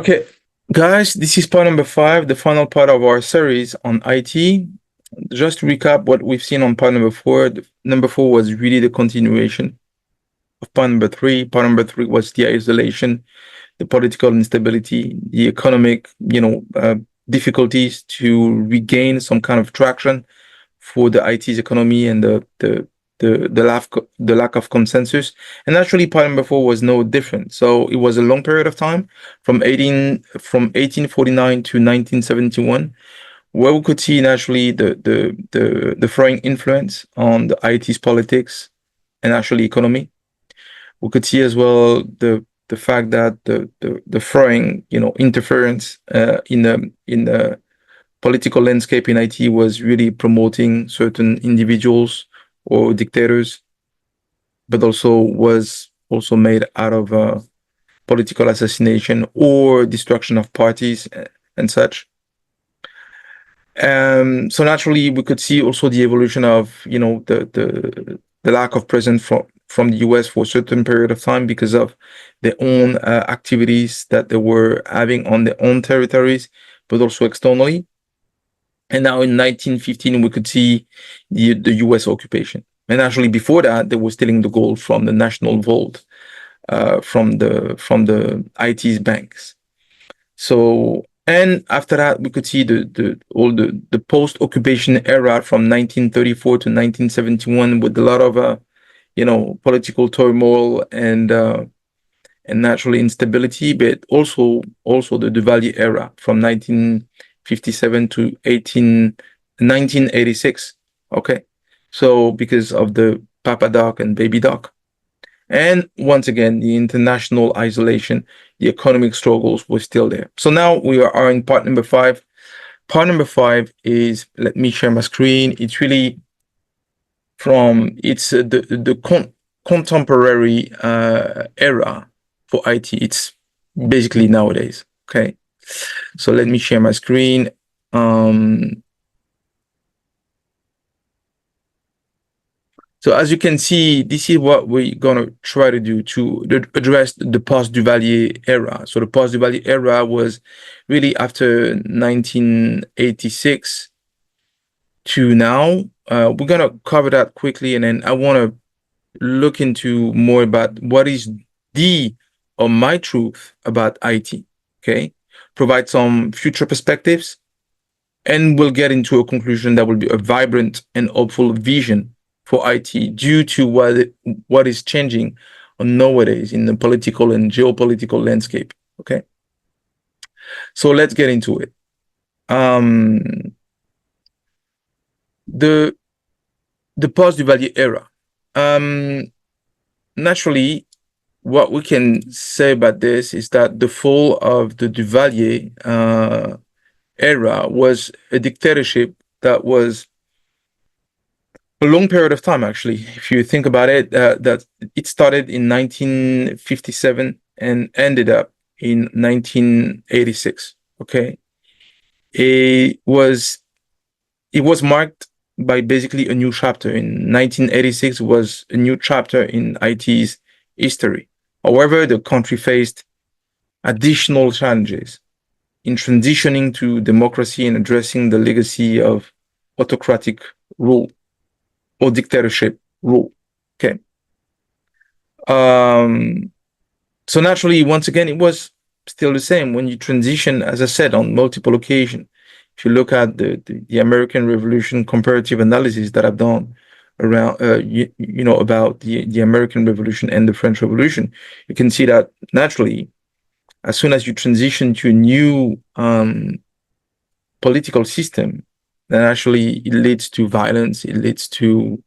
Okay, guys, this is part number five, the final part of our series on IT. Just to recap what we've seen on part number four, number four was really the continuation of part number three. Part number three was the isolation, the political instability, the economic, difficulties to regain some kind of traction for the IT's economy and the lack of consensus. And actually, part number four was no different. So it was a long period of time from 1849 to 1971, where we could see naturally the foreign influence on the IT's politics and actually economy. We could see as well the fact that the foreign interference in the political landscape in IT was really promoting certain individuals or dictators, but also was also made out of political assassination or destruction of parties and such. So naturally, we could see also the evolution of the lack of presence from the US for a certain period of time because of their own activities that they were having on their own territories, but also externally. And now in 1915, we could see the US occupation. And actually before that, they were stealing the gold from the national vault, from the IT's banks. So, and after that, we could see the post-occupation era from 1934 to 1971 with a lot of political turmoil and natural instability, but also the Duvalier era from 1957 to 1986. Okay, so because of the Papa Doc and Baby Doc, and once again the international isolation, the economic struggles were still there. So now we are in part number five. Part number five is, let me share my screen. It's really it's the contemporary era for IT. It's basically nowadays. Okay, so let me share my screen. So as you can see, this is what we're gonna try to do to address the post-Duvalier era. So the post-Duvalier era was really after 1986 to now. We're gonna cover that quickly, and then I want to look into more about what is the or my truth about IT. Okay, provide some future perspectives, and we'll get into a conclusion that will be a vibrant and hopeful vision for IT due to what is changing nowadays in the political and geopolitical landscape. Okay, so let's get into it. The post-Duvalier era. Naturally, what we can say about this is that the fall of the Duvalier era was a dictatorship that was a long period of time, actually. If you think about it, that it started in 1957 and ended up in 1986. Okay, it was marked by basically a new chapter. In 1986 was a new chapter in IT's history. However, the country faced additional challenges in transitioning to democracy and addressing the legacy of autocratic rule or dictatorship rule. Okay. So naturally, once again, it was still the same when you transition, as I said, on multiple occasions. If you look at the American Revolution comparative analysis that I've done around, about the American Revolution and the French Revolution, you can see that naturally, as soon as you transition to a new political system, then actually it leads to violence, it leads to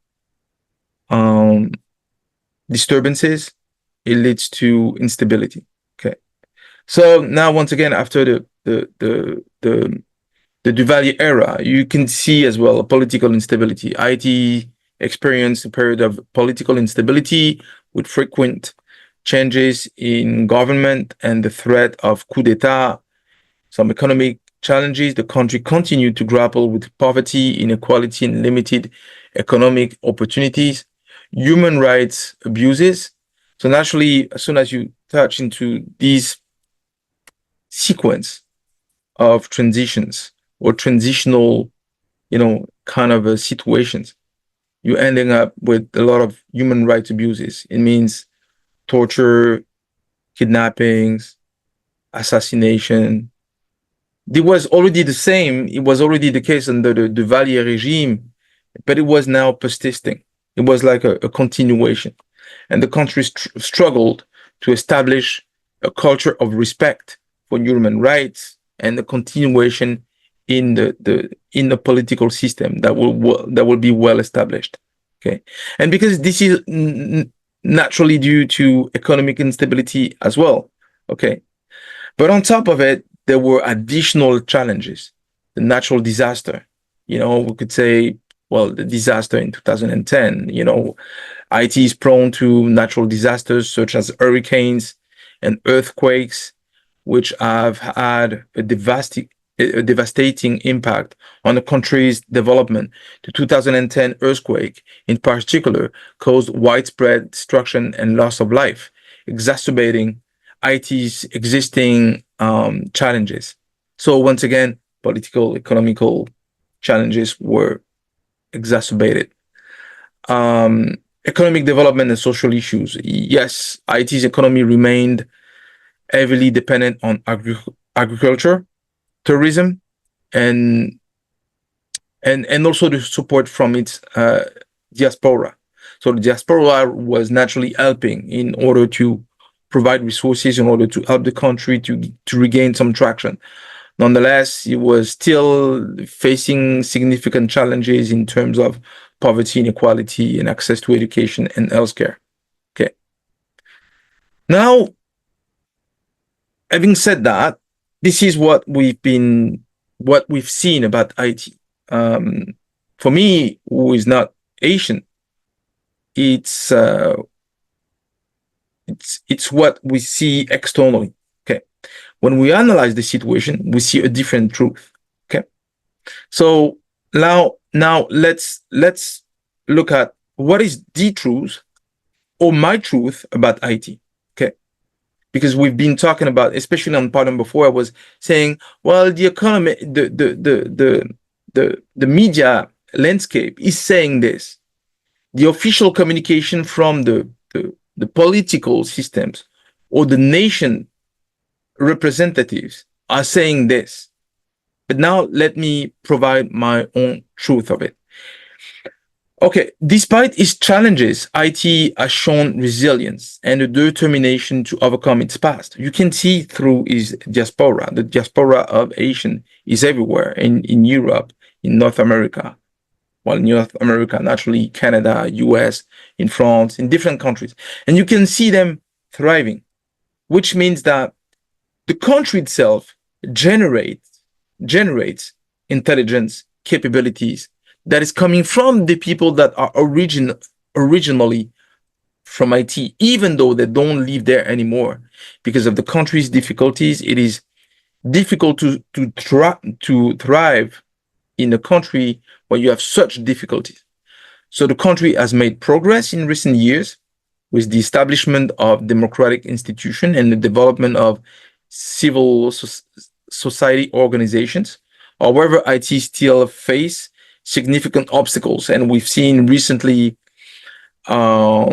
disturbances, it leads to instability. Okay, so now once again, after the Duvalier era, you can see as well political instability. IT experienced a period of political instability with frequent changes in government and the threat of coup d'etat, some economic challenges. The country continued to grapple with poverty, inequality, and limited economic opportunities, human rights abuses. So naturally, as soon as you touch into these sequence of transitions or transitional, kind of situations, you're ending up with a lot of human rights abuses. It means torture, kidnappings, assassination. It was already the same. It was already the case under the Duvalier regime, but it was now persisting. It was like a continuation. And the country struggled to establish a culture of respect for human rights and the continuation in the political system that will be well established. Okay, and because this is naturally due to economic instability as well. Okay, but on top of it, there were additional challenges. The natural disaster, we could say, well, the disaster in 2010, Haiti is prone to natural disasters such as hurricanes and earthquakes, which have had a devastating impact on the country's development. The 2010 earthquake, in particular, caused widespread destruction and loss of life, exacerbating Haiti's existing challenges. So once again, political, economical challenges were exacerbated. Economic development and social issues. Yes, Haiti's economy remained heavily dependent on agriculture, tourism, and also the support from its diaspora. So the diaspora was naturally helping in order to provide resources in order to help the country to regain some traction. Nonetheless, it was still facing significant challenges in terms of poverty, inequality, and access to education and healthcare. Okay. Now, having said that, this is what we've seen about Haiti. For me, who is not Asian, it's what we see externally. Okay, when we analyze the situation, we see a different truth. Okay, so now let's look at what is the truth or my truth about Haiti. Okay, because we've been talking about, especially on part number 4, I was saying, well, the economy, the media landscape is saying this. The official communication from the political systems or the nation representatives are saying this. But now let me provide my own truth of it. Okay, despite its challenges, Haiti has shown resilience and a determination to overcome its past. You can see through its diaspora. The diaspora of Haitian is everywhere in Europe, in North America. Well, North America, naturally, Canada, US, in France, in different countries. And you can see them thriving, which means that the country itself generates intelligence capabilities that is coming from the people that are originally from Haiti, even though they don't live there anymore. Because of the country's difficulties, it is difficult to thrive in a country where you have such difficulties. So the country has made progress in recent years with the establishment of democratic institutions and the development of civil society organizations. However, Haiti still face significant obstacles, and we've seen recently with all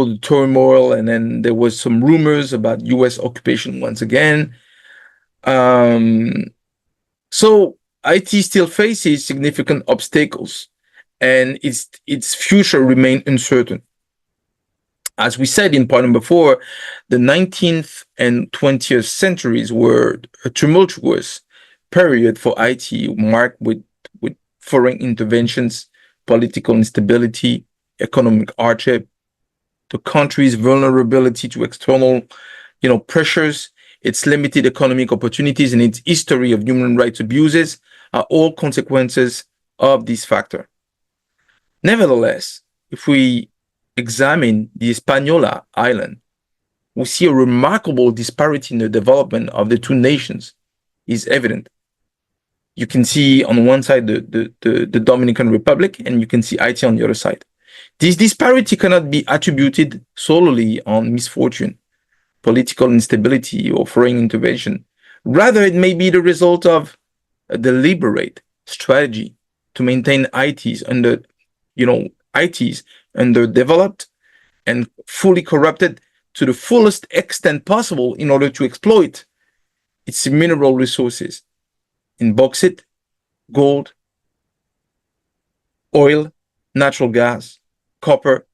the turmoil, and then there was some rumors about U.S. occupation once again. So Haiti still faces significant obstacles, and its future remains uncertain. As we said in part number 4, the 19th and 20th centuries were a tumultuous period for Haiti, marked with foreign interventions, political instability, economic hardship, the country's vulnerability to external, pressures, its limited economic opportunities, and its history of human rights abuses are all consequences of this factor. Nevertheless, if we examine the Hispaniola island, we see a remarkable disparity in the development of the two nations is evident. You can see on one side the Dominican Republic, and you can see Haiti on the other side. This disparity cannot be attributed solely on misfortune, political instability or foreign intervention. Rather, it may be the result of a deliberate strategy to maintain ITs underdeveloped and fully corrupted to the fullest extent possible in order to exploit its mineral resources in bauxite, gold, oil, natural gas, copper,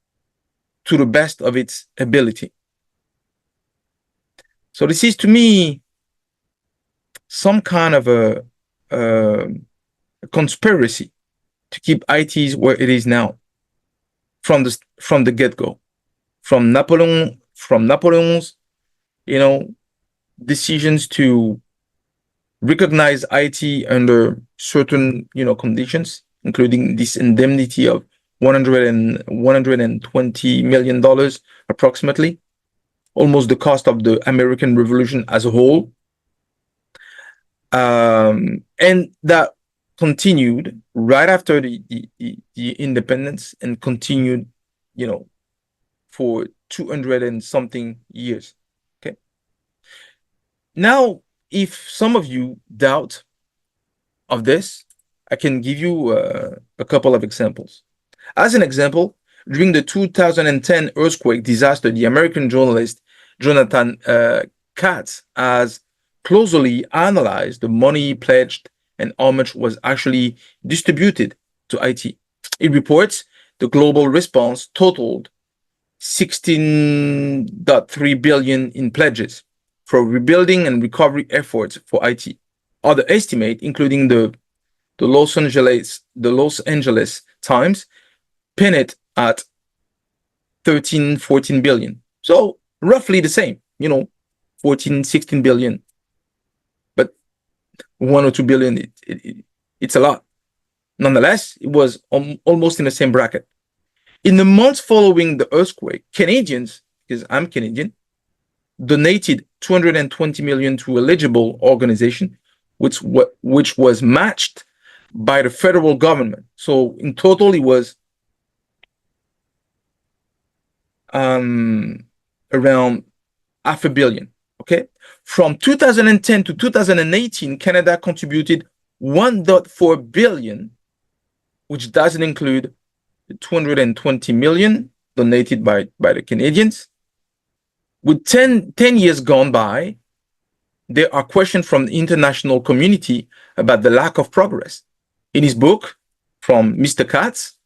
to the best of its ability. So this is, to me, some kind of a conspiracy to keep ITs where it is now from the get-go, from Napoleon's decisions to recognize IT under certain conditions, including this indemnity of $120 million approximately, almost the cost of the American Revolution as a whole. And that continued right after the independence and continued, for 200 and something years. Okay. Now, if some of you doubt of this, I can give you a couple of examples. As an example, during the 2010 earthquake disaster, the American journalist Jonathan Katz has closely analyzed the money pledged and how much was actually distributed to IT. It reports the global response totaled 16.3 billion in pledges for rebuilding and recovery efforts for IT. Other estimate, including the Los Angeles Times, pin it at 13-14 billion. So roughly the same, 14-16 billion. But 1 or 2 billion, it's a lot. Nonetheless, it was almost in the same bracket. In the months following the earthquake, Canadians, because I'm Canadian, donated 220 million to eligible organization, which was matched by the federal government. So in total, it was around $500 million. Okay. From 2010 to 2018, Canada contributed 1.4 billion, which doesn't include the 220 million donated by the Canadians. With 10 years gone by, there are questions from the international community about the lack of progress. In his book, from Mr. Katz,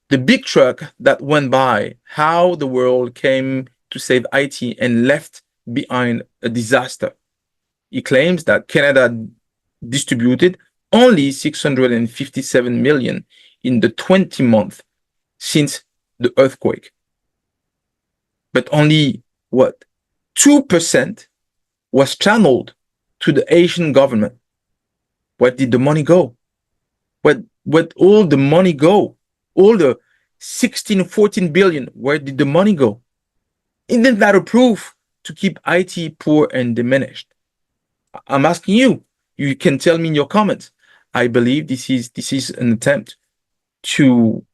The Big Truck That Went By, How the World Came to Save IT and Left Behind a Disaster, he claims that Canada distributed only 657 million in the 20 months since the earthquake. But only, 2% was channeled to the Haitian government. Where did the money go? Where all the money go? All the 14 billion, where did the money go? Isn't that a proof to keep IT poor and diminished? I'm asking you. You can tell me in your comments. I believe this is an attempt to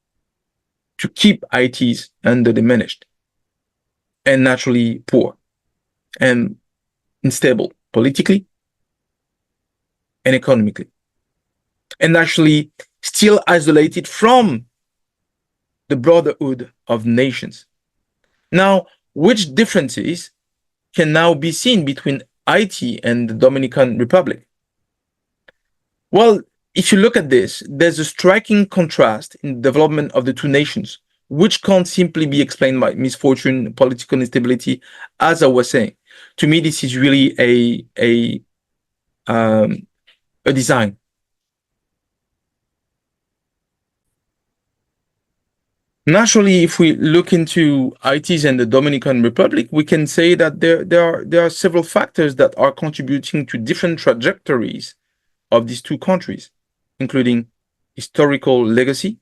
keep ITs under diminished and naturally poor and unstable politically and economically, and actually still isolated from the brotherhood of nations. Now, which differences can now be seen between IT and the Dominican Republic? Well, if you look at this, there's a striking contrast in the development of the two nations, which can't simply be explained by misfortune, political instability, as I was saying. To me, this is really a design. Naturally, if we look into ITs and the Dominican Republic, we can say that there are several factors that are contributing to different trajectories of these two countries, including historical legacy.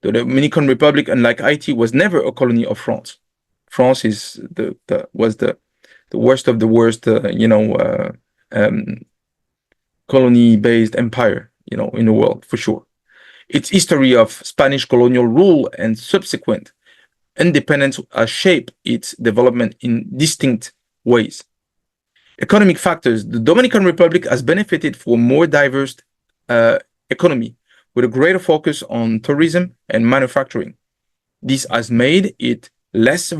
The Dominican Republic, unlike Haiti, was never a colony of France. France was the worst of the worst, colony-based empire, in the world, for sure. Its history of Spanish colonial rule and subsequent independence has shaped its development in distinct ways. Economic factors. The Dominican Republic has benefited from a more diverse uh, economy with a greater focus on tourism and manufacturing. This has made it less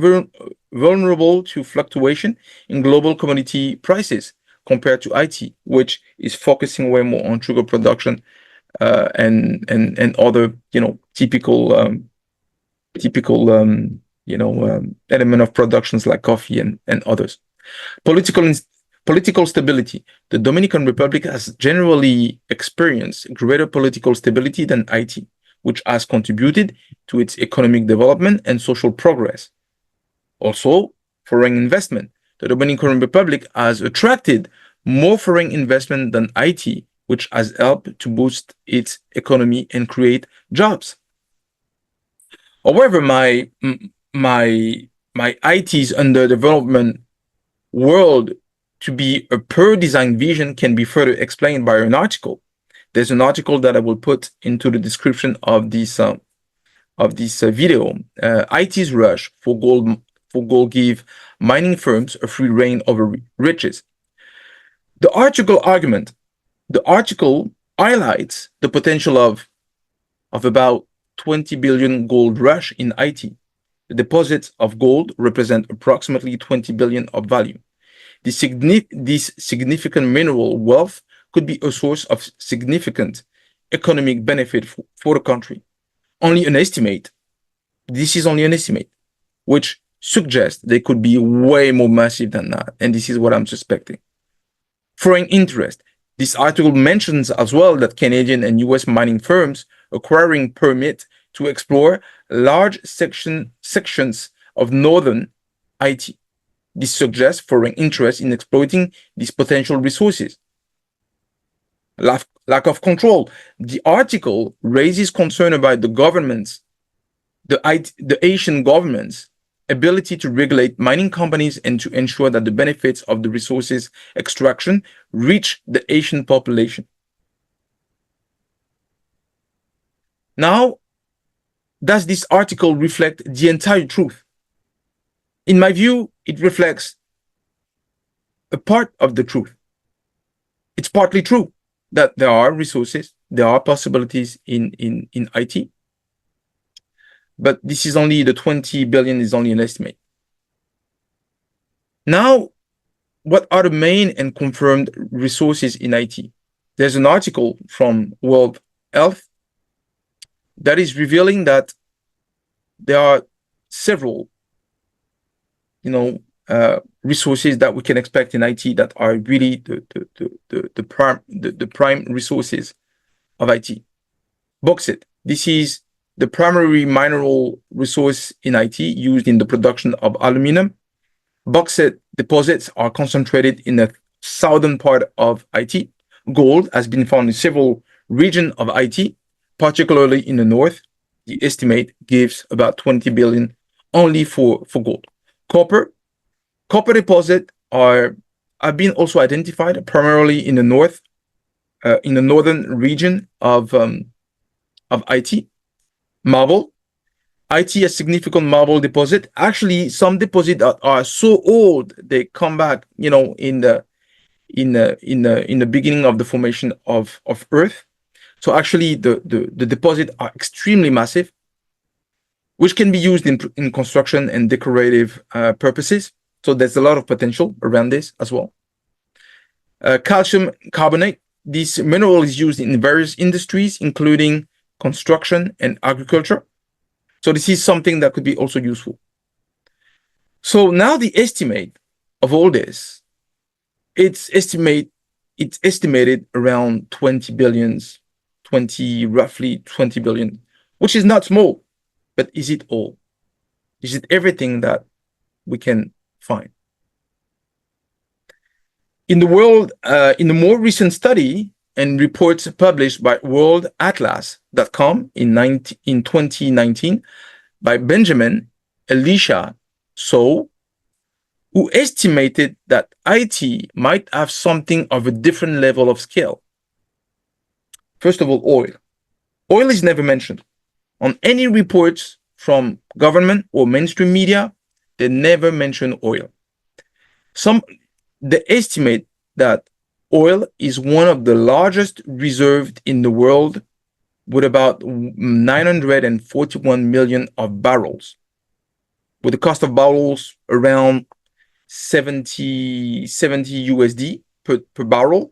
vulnerable to fluctuation in global commodity prices compared to Haiti, which is focusing way more on sugar production and other typical element of productions like coffee and others. Political Political stability. The Dominican Republic has generally experienced greater political stability than Haiti, which has contributed to its economic development and social progress. Also, foreign investment. The Dominican Republic has attracted more foreign investment than Haiti, which has helped to boost its economy and create jobs. However, my Haiti's underdevelopment world to be a per design vision can be further explained by an article. There's an article that I will put into the description of this video. Haiti's rush for gold give mining firms a free reign over riches. The article highlights the potential of about 20 billion gold rush in Haiti. The deposits of gold represent approximately 20 billion of value. This significant mineral wealth could be a source of significant economic benefit for the country. Only an estimate. This is only an estimate, which suggests they could be way more massive than that. And this is what I'm suspecting. Foreign interest. This article mentions as well that Canadian and US mining firms acquiring permit to explore large sections of northern Haiti. This suggests foreign interest in exploiting these potential resources. Lack of control. The article raises concern about the Haitian government's ability to regulate mining companies and to ensure that the benefits of the resources extraction reach the Haitian population. Now, does this article reflect the entire truth? In my view, it reflects a part of the truth. It's partly true that there are resources, there are possibilities in Haiti, but this is only the 20 billion is only an estimate. Now, what are the main and confirmed resources in Haiti? There's an article from World Health that is revealing that there are several resources that we can expect in Haiti that are really the prime resources of Haiti. Bauxite. This is the primary mineral resource in Haiti used in the production of aluminum. Bauxite deposits are concentrated in the southern part of Haiti. Gold has been found in several regions of Haiti, particularly in the north. The estimate gives about 20 billion only for gold. Copper deposits have been also identified primarily in the north, in the northern region of Haiti. Marble. Haiti has significant marble deposit. Actually, some deposits are so old they come back, in the beginning of the formation of Earth. So actually, the deposits are extremely massive, which can be used in construction and decorative purposes. So there's a lot of potential around this as well. Calcium carbonate. This mineral is used in various industries, including construction and agriculture. So this is something that could be also useful. So now the estimate of all this, it's estimated around 20 billions, roughly 20 billion, which is not small, but is it all? Is it everything that we can find? In the in the more recent study and reports published by worldatlas.com in 2019 by Benjamin Elisha So, who estimated that Haiti might have something of a different level of scale. First of all, oil. Oil is never mentioned. On any reports from government or mainstream media, they never mention oil. Some they estimate that oil is one of the largest reserved in the world, with about 941 million of barrels, with the cost of barrels around 70 USD per barrel.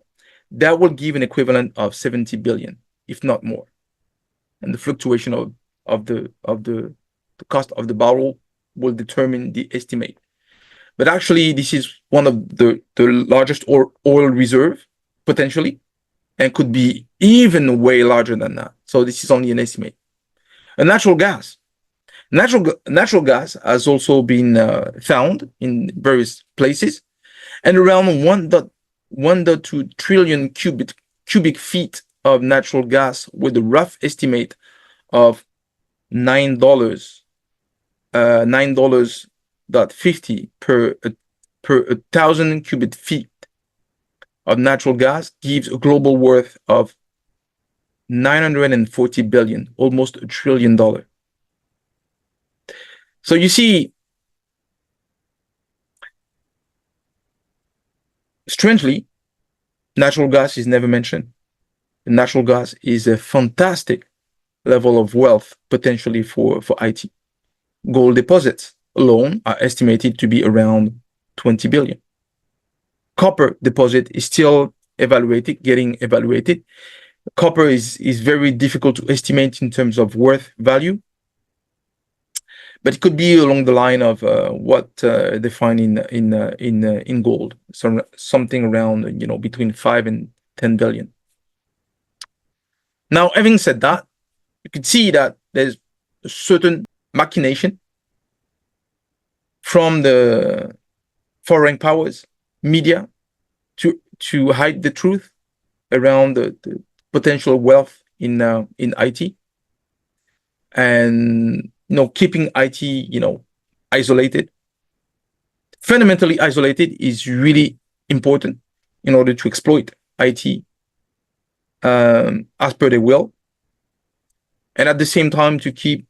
That will give an equivalent of 70 billion, if not more. And the fluctuation of the cost of the barrel will determine the estimate. But actually, this is one of the largest oil reserve potentially, and could be even way larger than that. So this is only an estimate. And natural gas. Natural gas has also been found in various places, and around 1.2 trillion cubic feet of natural gas, with a rough estimate of $9.50 per 1,000 cubic feet of natural gas, gives a global worth of 940 billion, almost $1 trillion. So you see, strangely, natural gas is never mentioned. Natural gas is a fantastic level of wealth potentially for Haiti. Gold deposits alone are estimated to be around 20 billion. Copper deposit is still getting evaluated. Copper is very difficult to estimate in terms of worth value, but it could be along the line of what they find in gold, something around between 5 and 10 billion. Now, having said that, you can see that there's a certain machination from the foreign powers, media, to hide the truth around the potential wealth in Haiti, and keeping Haiti isolated. Fundamentally isolated is really important in order to exploit Haiti as per their will, and at the same time to keep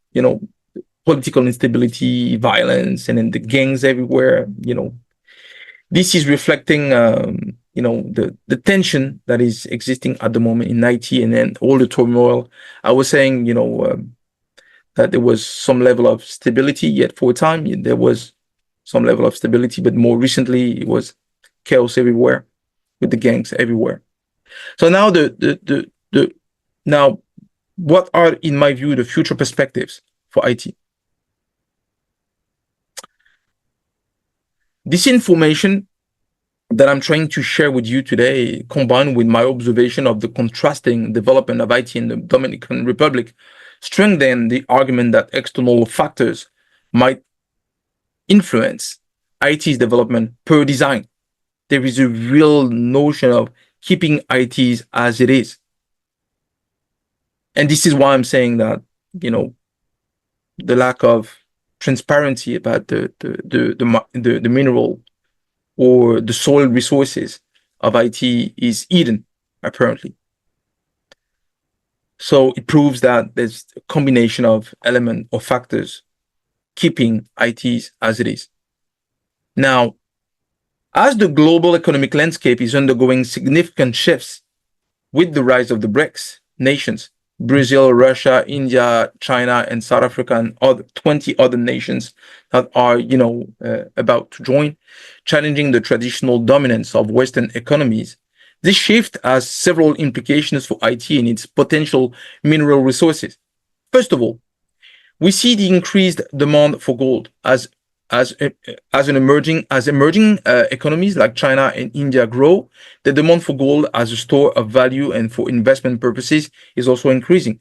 political instability, violence, and then the gangs everywhere. This is reflecting the tension that is existing at the moment in Haiti, and then all the turmoil. I was saying that there was some level of stability, yet for a time there was some level of stability, but more recently it was chaos everywhere, with the gangs everywhere. So now now, what are, in my view, the future perspectives for Haiti? This information that I'm trying to share with you today, combined with my observation of the contrasting development of Haiti and the Dominican Republic, strengthen the argument that external factors might influence Haiti's development per design. There is a real notion of keeping Haiti as it is. And this is why I'm saying that, the lack of transparency about the mineral or the soil resources of Haiti is hidden, apparently. So it proves that there's a combination of elements or factors keeping Haiti as it is. Now, as the global economic landscape is undergoing significant shifts with the rise of the BRICS nations, Brazil, Russia, India, China, and South Africa, and 20 other nations that are, about to join, challenging the traditional dominance of Western economies. This shift has several implications for Haiti and its potential mineral resources. First of all, we see the increased demand for gold as emerging economies like China and India grow. The demand for gold as a store of value and for investment purposes is also increasing.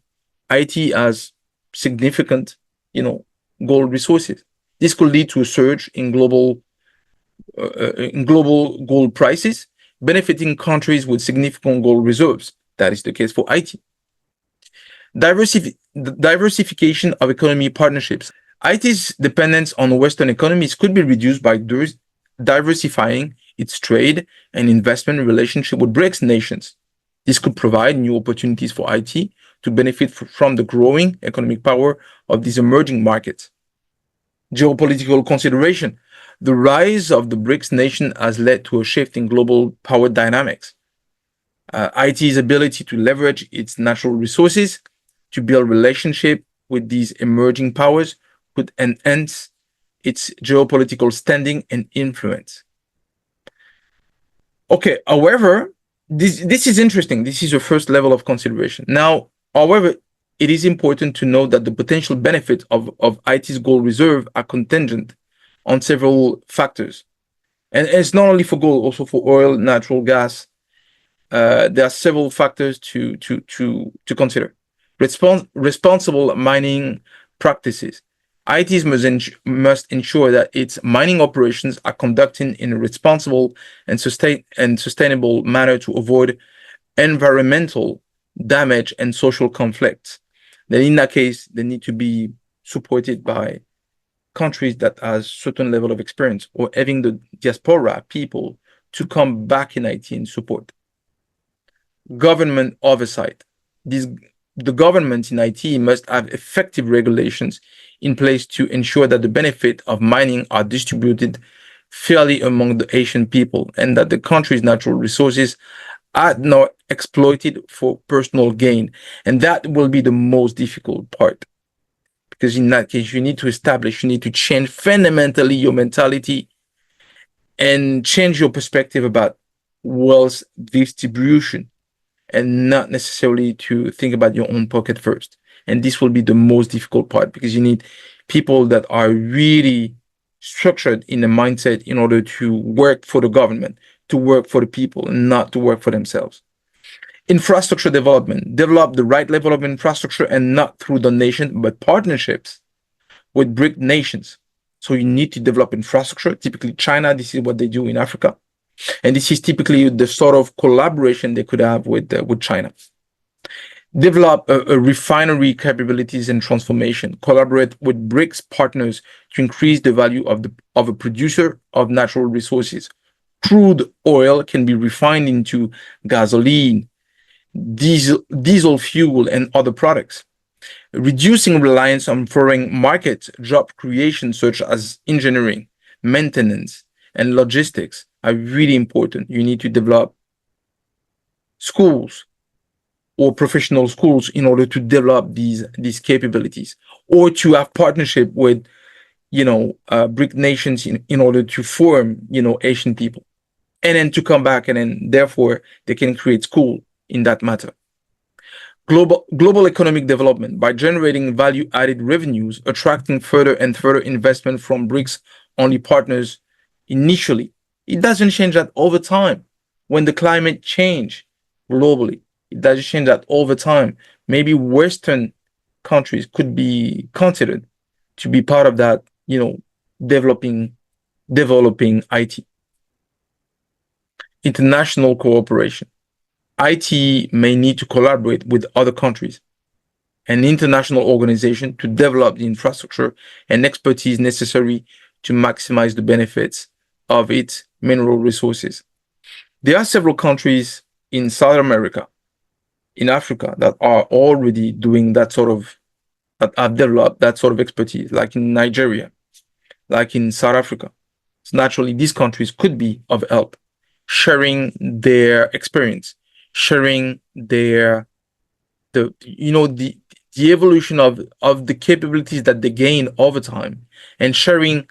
Haiti has significant, gold resources. This could lead to a surge in global gold prices, benefiting countries with significant gold reserves. That is the case for Haiti. Diversification of economy partnerships. Haiti's dependence on Western economies could be reduced by diversifying its trade and investment relationship with BRICS nations. This could provide new opportunities for Haiti to benefit from the growing economic power of these emerging markets. Geopolitical consideration. The rise of the BRICS nation has led to a shift in global power dynamics. Haiti's ability to leverage its natural resources to build relationship with these emerging powers could enhance its geopolitical standing and influence. Okay, however, this is interesting. This is your first level of consideration. Now, however, it is important to note that the potential benefits of Haiti's gold reserve are contingent on several factors. And it's not only for gold, also for oil, natural gas. There are several factors to consider. Responsible mining practices. ITs must ensure that its mining operations are conducted in a responsible and sustainable manner to avoid environmental damage and social conflicts. Then in that case, they need to be supported by countries that has certain level of experience or having the diaspora people to come back in IT and support. Government oversight. The government in IT must have effective regulations in place to ensure that the benefit of mining are distributed fairly among the Haitian people and that the country's natural resources are not exploited for personal gain. And that will be the most difficult part. Because in that case, you need to change fundamentally your mentality and change your perspective about wealth distribution and not necessarily to think about your own pocket first. And this will be the most difficult part because you need people that are really structured in the mindset in order to work for the government, to work for the people, and not to work for themselves. Infrastructure development. Develop the right level of infrastructure and not through donation, but partnerships with BRIC nations. So you need to develop infrastructure. Typically, China, this is what they do in Africa. And this is typically the sort of collaboration they could have with China. Develop a refinery capabilities and transformation. Collaborate with BRICS partners to increase the value of a producer of natural resources. Crude oil can be refined into gasoline, diesel fuel, and other products. Reducing reliance on foreign markets, job creation such as engineering, maintenance, and logistics are really important. You need to develop schools or professional schools in order to develop these capabilities, or to have partnership with BRIC nations in order to form Asian people, and then to come back and then therefore they can create school in that matter. Global economic development by generating value-added revenues, attracting further and further investment from BRICS-only partners initially. It doesn't change that over time. When the climate change globally, it doesn't change that over time. Maybe Western countries could be considered to be part of that, developing IT. International cooperation. IT may need to collaborate with other countries and international organizations to develop the infrastructure and expertise necessary to maximize the benefits of its mineral resources. There are several countries in South America, in Africa, that are already doing that have developed that sort of expertise, like in Nigeria, like in South Africa. So naturally, these countries could be of help, sharing their experience, sharing the evolution of the capabilities that they gain over time, and sharing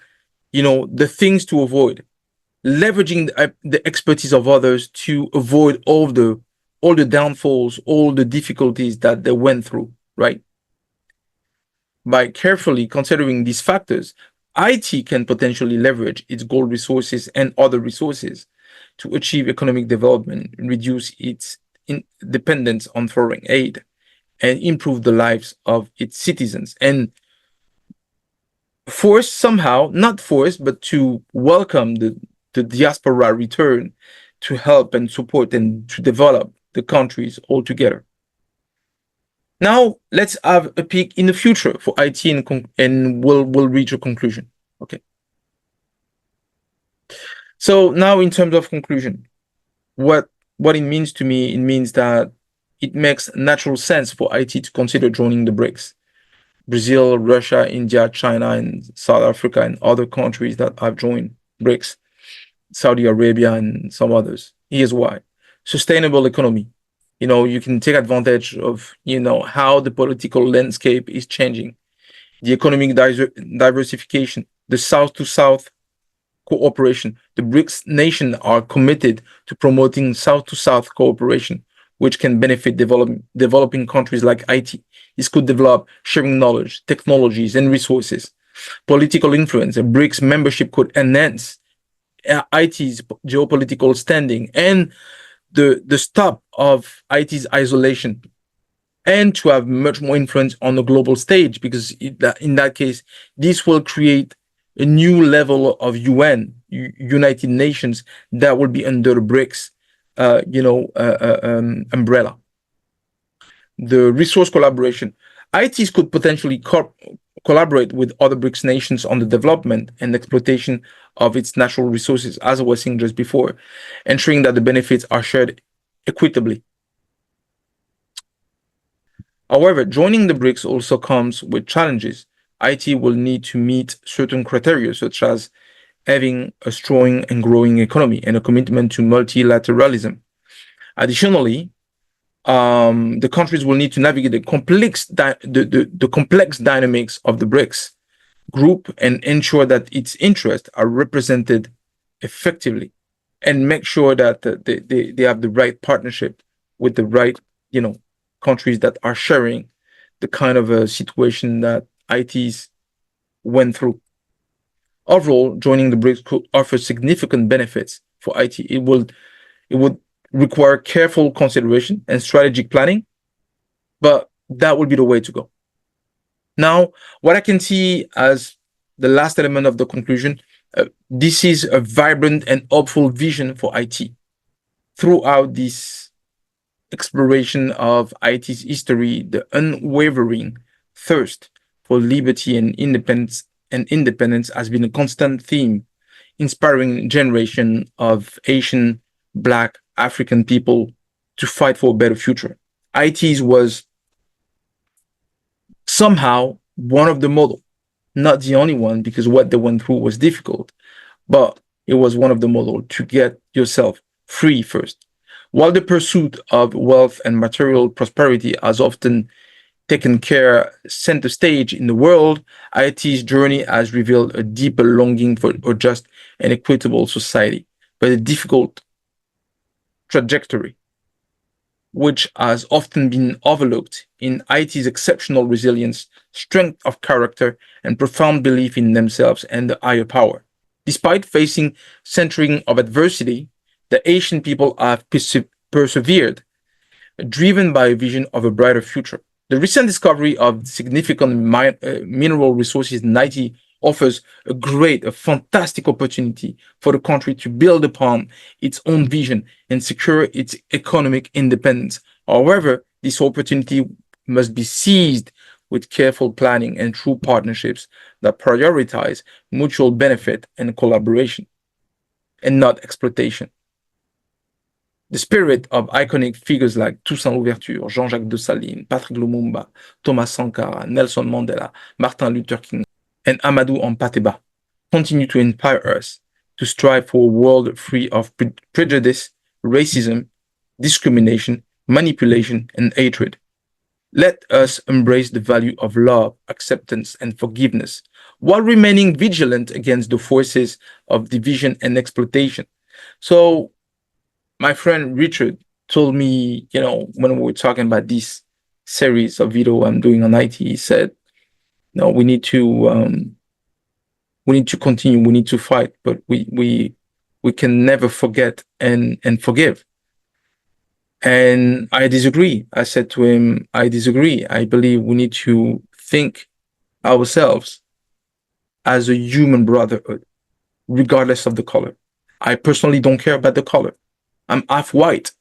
the things to avoid, leveraging the expertise of others to avoid all the downfalls, all the difficulties that they went through, right? By carefully considering these factors, IT can potentially leverage its gold resources and other resources to achieve economic development, reduce its dependence on foreign aid, and improve the lives of its citizens. And not force, but to welcome the diaspora return to help and support and to develop the countries altogether. Now, let's have a peek in the future for IT and we'll reach a conclusion. Okay. So now in terms of conclusion, what it means to me, it means that it makes natural sense for IT to consider joining the BRICS. Brazil, Russia, India, China, and South Africa, and other countries that have joined BRICS, Saudi Arabia, and some others. Here's why. Sustainable economy. You can take advantage of, how the political landscape is changing, the economic diversification, the South to South cooperation. The BRICS nations are committed to promoting South to South cooperation, which can benefit developing countries like Haiti. This could develop sharing knowledge, technologies, and resources. Political influence. A BRICS membership could enhance Haiti's geopolitical standing and the stop of Haiti's isolation, and to have much more influence on the global stage, because in that case, this will create a new level of United Nations, that will be under the BRICS, umbrella. The resource collaboration. ITs could potentially collaborate with other BRICS nations on the development and exploitation of its natural resources, as I was saying just before, ensuring that the benefits are shared equitably. However, joining the BRICS also comes with challenges. IT will need to meet certain criteria, such as having a strong and growing economy and a commitment to multilateralism. Additionally, the countries will need to navigate the complex dynamics of the BRICS group and ensure that its interests are represented effectively, and make sure that they have the right partnership with the right, countries that are sharing the kind of a situation that ITs went through. Overall, joining the BRICS could offer significant benefits for IT. It would require careful consideration and strategic planning, but that would be the way to go. Now, what I can see as the last element of the conclusion, this is a vibrant and hopeful vision for IT. Throughout this exploration of IT's history, the unwavering thirst for liberty and independence has been a constant theme, inspiring generation of Asian, Black, African people to fight for a better future. IT's was somehow one of the model, not the only one, because what they went through was difficult, but it was one of the model to get yourself free first. While the pursuit of wealth and material prosperity has often taken care center stage in the world, IT's journey has revealed a deeper longing for a just and equitable society, but a difficult trajectory, which has often been overlooked in IT's exceptional resilience, strength of character, and profound belief in themselves and the higher power. Despite facing centuries of adversity, the Asian people have persevered, driven by a vision of a brighter future. The recent discovery of significant mineral resources in Haiti offers a fantastic opportunity for the country to build upon its own vision and secure its economic independence. However, this opportunity must be seized with careful planning and true partnerships that prioritize mutual benefit and collaboration, and not exploitation. The spirit of iconic figures like Toussaint Louverture, Jean-Jacques Dessalines, Patrick Lumumba, Thomas Sankara, Nelson Mandela, Martin Luther King, and Amadou Hampâté-Bâ continue to inspire us to strive for a world free of prejudice, racism, discrimination, manipulation, and hatred. Let us embrace the value of love, acceptance, and forgiveness, while remaining vigilant against the forces of division and exploitation. So, my friend Richard told me, when we were talking about this series of video I'm doing on IT, he said, "No, we need to continue. We need to fight, but we can never forget and forgive." And I disagree. I said to him, "I disagree. I believe we need to think ourselves as a human brotherhood, regardless of the color. I personally don't care about the color. I'm half white,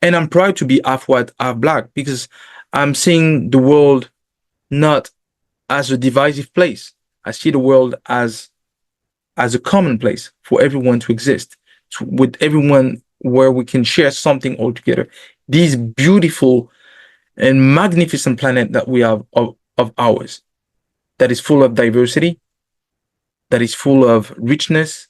and I'm proud to be half white, half black, because I'm seeing the world not as a divisive place. I see the world as a common place for everyone to exist, with everyone where we can share something all together. This beautiful and magnificent planet that we have of ours, that is full of diversity, that is full of richness,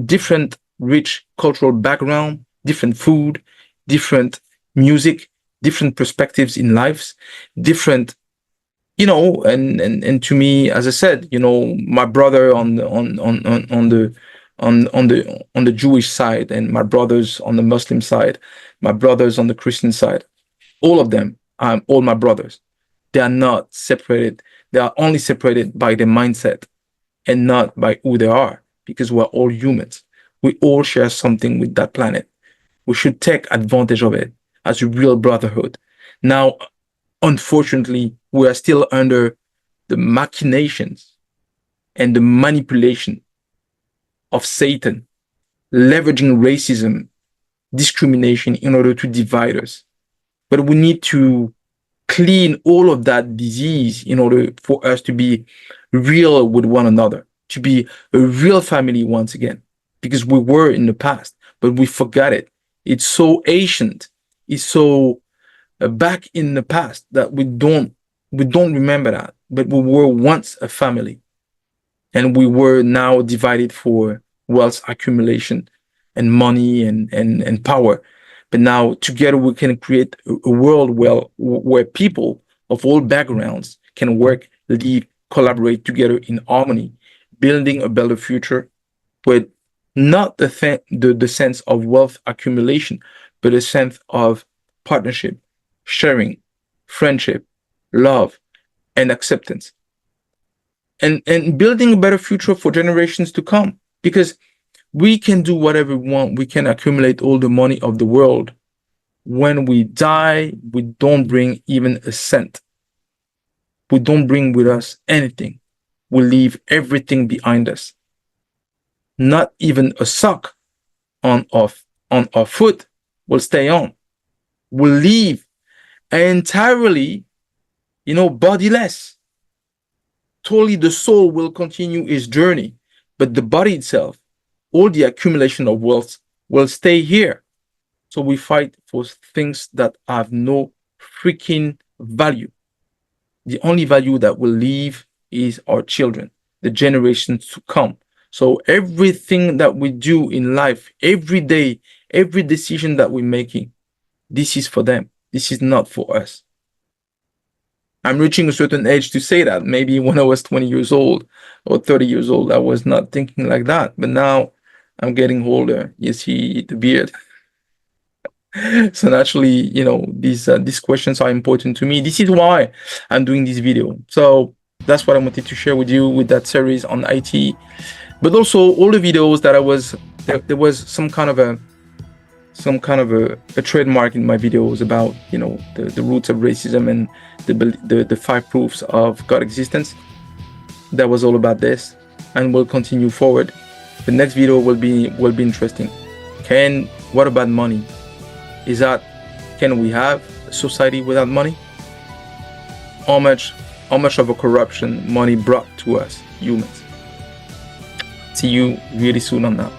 different rich cultural background, different food, different music, different perspectives in lives, different, and to me, as I said, my brother on the Jewish side, and my brothers on the Muslim side, my brothers on the Christian side, all of them, all my brothers, they are not separated. They are only separated by their mindset and not by who they are, because we're all humans. We all share something with that planet. We should take advantage of it as a real brotherhood. Now, unfortunately, we are still under the machinations and the manipulation of Satan, leveraging racism, discrimination in order to divide us. But we need to clean all of that disease in order for us to be real with one another, to be a real family once again, because we were in the past, but we forgot it. It's so ancient. It's so back in the past that we don't remember that. But we were once a family, and we were now divided for wealth accumulation and money and power. But now together we can create a world where people of all backgrounds can work, live, collaborate together in harmony, building a better future with not the sense of wealth accumulation, but a sense of partnership, sharing, friendship, love, and acceptance. And building a better future for generations to come. Because we can do whatever we want. We can accumulate all the money of the world. When we die, we don't bring even a cent. We don't bring with us anything. We leave everything behind us. Not even a sock on our foot will stay on. We'll leave entirely, bodiless. Totally, the soul will continue its journey, but the body itself, all the accumulation of wealth, will stay here. So we fight for things that have no freaking value. The only value that will leave is our children, the generations to come. So everything that we do in life, every day, every decision that we're making, this is for them. This is not for us. I'm reaching a certain age to say that. Maybe when I was 20 years old or 30 years old, I was not thinking like that. But now I'm getting older. You see the beard. So naturally, these questions are important to me. This is why I'm doing this video. So that's what I wanted to share with you with that series on IT. But also all the videos that there was some kind of a trademark in my videos about the roots of racism and the 5 proofs of God existence. That was all about this, and we'll continue forward. The next video will be interesting. What about money? Can we have a society without money? How much of a corruption money brought to us humans? See you really soon on that.